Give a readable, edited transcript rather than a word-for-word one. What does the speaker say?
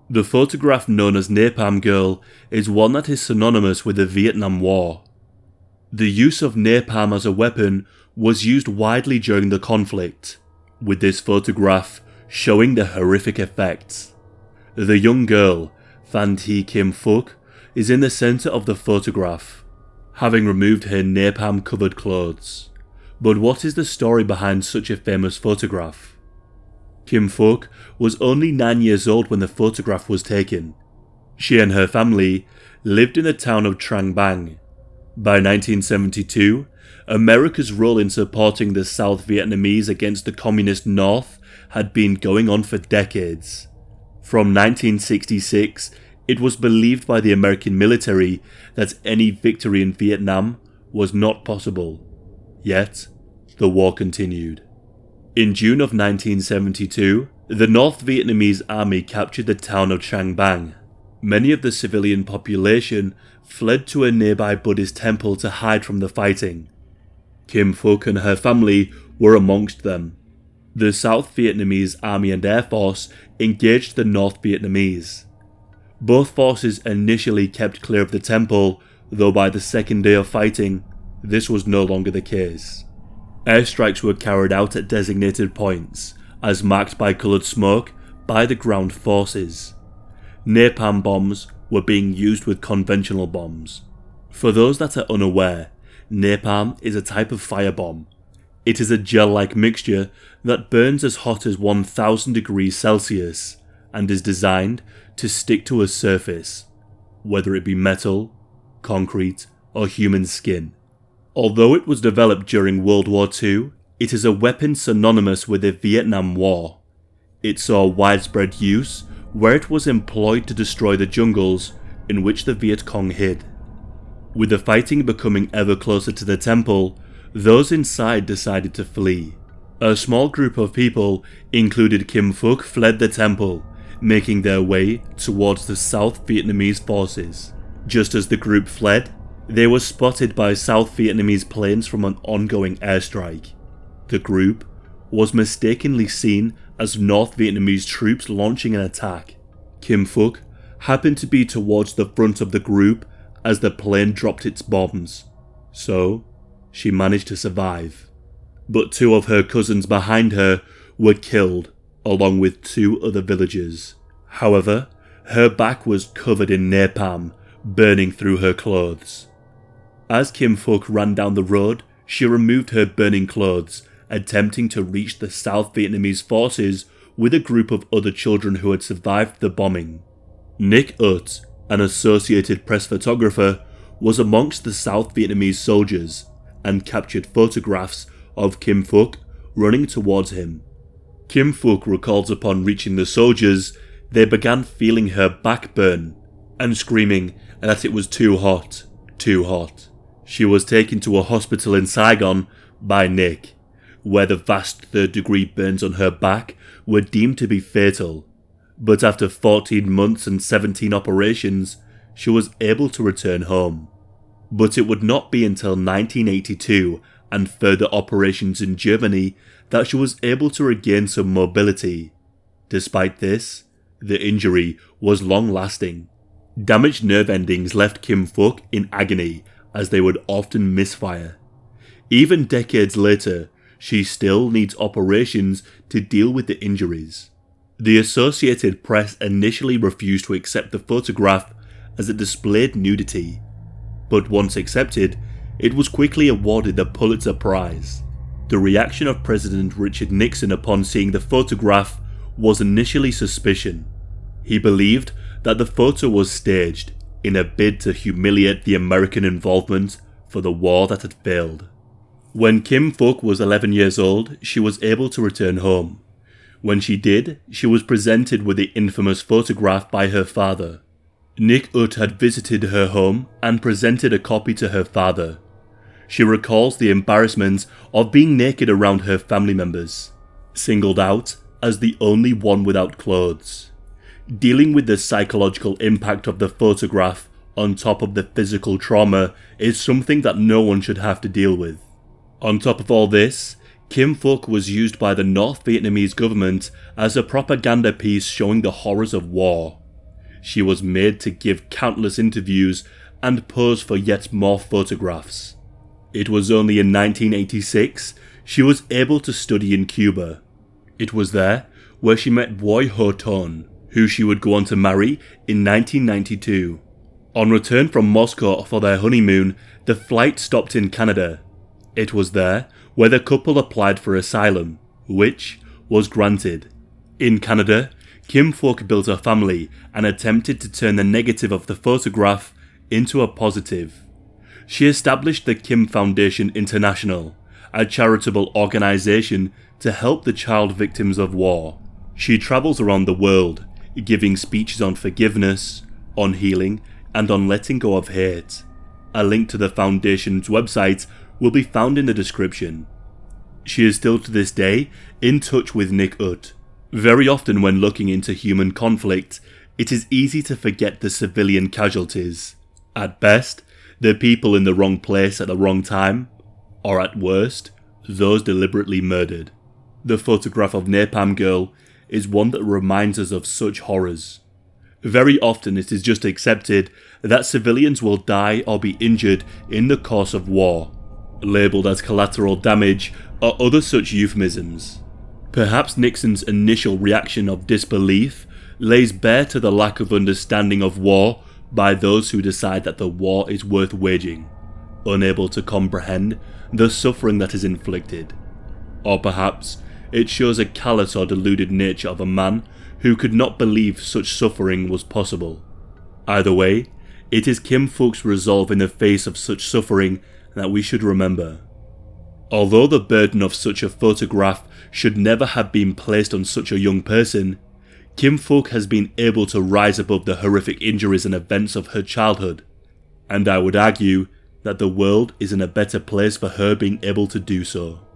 The photograph known as Napalm Girl is one that is synonymous with the Vietnam War. The use of napalm as a weapon was used widely during the conflict, with this photograph showing the horrific effects. The young girl, Phan Thi Kim Phuc, is in the centre of the photograph, having removed her napalm-covered clothes. But what is the story behind such a famous photograph? Kim Phuc was only 9 years old when the photograph was taken. She and her family lived in the town of Trang Bang. By 1972, America's role in supporting the South Vietnamese against the Communist North had been going on for decades. From 1966, it was believed by the American military that any victory in Vietnam was not possible. Yet, the war continued. In June of 1972, the North Vietnamese army captured the town of Trang Bang. Many of the civilian population fled to a nearby Buddhist temple to hide from the fighting. Kim Phuc and her family were amongst them. The South Vietnamese Army and Air Force engaged the North Vietnamese. Both forces initially kept clear of the temple, though by the second day of fighting, this was no longer the case. Airstrikes were carried out at designated points, as marked by coloured smoke by the ground forces. Napalm bombs were being used with conventional bombs. For those that are unaware, napalm is a type of firebomb. It is a gel-like mixture that burns as hot as 1000 degrees Celsius and is designed to stick to a surface, whether it be metal, concrete, or human skin. Although it was developed during World War II, it is a weapon synonymous with the Vietnam War. It saw widespread use where it was employed to destroy the jungles in which the Viet Cong hid. With the fighting becoming ever closer to the temple, those inside decided to flee. A small group of people, included Kim Phuc, fled the temple, making their way towards the South Vietnamese forces. Just as the group fled, they were spotted by South Vietnamese planes from an ongoing airstrike. The group was mistakenly seen as North Vietnamese troops launching an attack. Kim Phuc happened to be towards the front of the group as the plane dropped its bombs, so she managed to survive. But 2 of her cousins behind her were killed, along with 2 other villagers. However, her back was covered in napalm, burning through her clothes. As Kim Phuc ran down the road, she removed her burning clothes, attempting to reach the South Vietnamese forces with a group of other children who had survived the bombing. Nick Ut, an Associated Press photographer, was amongst the South Vietnamese soldiers and captured photographs of Kim Phuc running towards him. Kim Phuc recalls upon reaching the soldiers, they began feeling her back burn and screaming that it was too hot, too hot. She was taken to a hospital in Saigon by Nick, where the vast 3rd-degree burns on her back were deemed to be fatal. But after 14 months and 17 operations, she was able to return home. But it would not be until 1982 and further operations in Germany that she was able to regain some mobility. Despite this, the injury was long-lasting. Damaged nerve endings left Kim Phuc in agony as they would often misfire. Even decades later, she still needs operations to deal with the injuries. The Associated Press initially refused to accept the photograph as it displayed nudity, but once accepted, it was quickly awarded the Pulitzer Prize. The reaction of President Richard Nixon upon seeing the photograph was initially suspicion. He believed that the photo was staged in a bid to humiliate the American involvement for the war that had failed. When Kim Phuc was 11 years old, she was able to return home. When she did, she was presented with the infamous photograph by her father. Nick Ut had visited her home and presented a copy to her father. She recalls the embarrassment of being naked around her family members, singled out as the only one without clothes. Dealing with the psychological impact of the photograph on top of the physical trauma is something that no one should have to deal with. On top of all this, Kim Phuc was used by the North Vietnamese government as a propaganda piece showing the horrors of war. she was made to give countless interviews and pose for yet more photographs. It was only in 1986 she was able to study in Cuba. It was there where she met Boy Ho Ton, who she would go on to marry in 1992. On return from Moscow for their honeymoon, the flight stopped in Canada. It was there where the couple applied for asylum, which was granted. In Canada, Kim Phuc built a family and attempted to turn the negative of the photograph into a positive. She established the Kim Foundation International, a charitable organisation to help the child victims of war. She travels around the world, giving speeches on forgiveness, on healing, and on letting go of hate. A link to the foundation's website will be found in the description. She is still to this day in touch with Nick Ut. Very often when looking into human conflict, it is easy to forget the civilian casualties. At best, the people in the wrong place at the wrong time, or at worst, those deliberately murdered. The photograph of Napalm Girl is one that reminds us of such horrors. Very often it is just accepted that civilians will die or be injured in the course of war, labelled as collateral damage or other such euphemisms. Perhaps Nixon's initial reaction of disbelief lays bare to the lack of understanding of war by those who decide that the war is worth waging, unable to comprehend the suffering that is inflicted. Or perhaps it shows a callous or deluded nature of a man who could not believe such suffering was possible. Either way, it is Kim Phuc's resolve in the face of such suffering that we should remember. Although the burden of such a photograph should never have been placed on such a young person, Kim Phuc has been able to rise above the horrific injuries and events of her childhood, and I would argue that the world is in a better place for her being able to do so.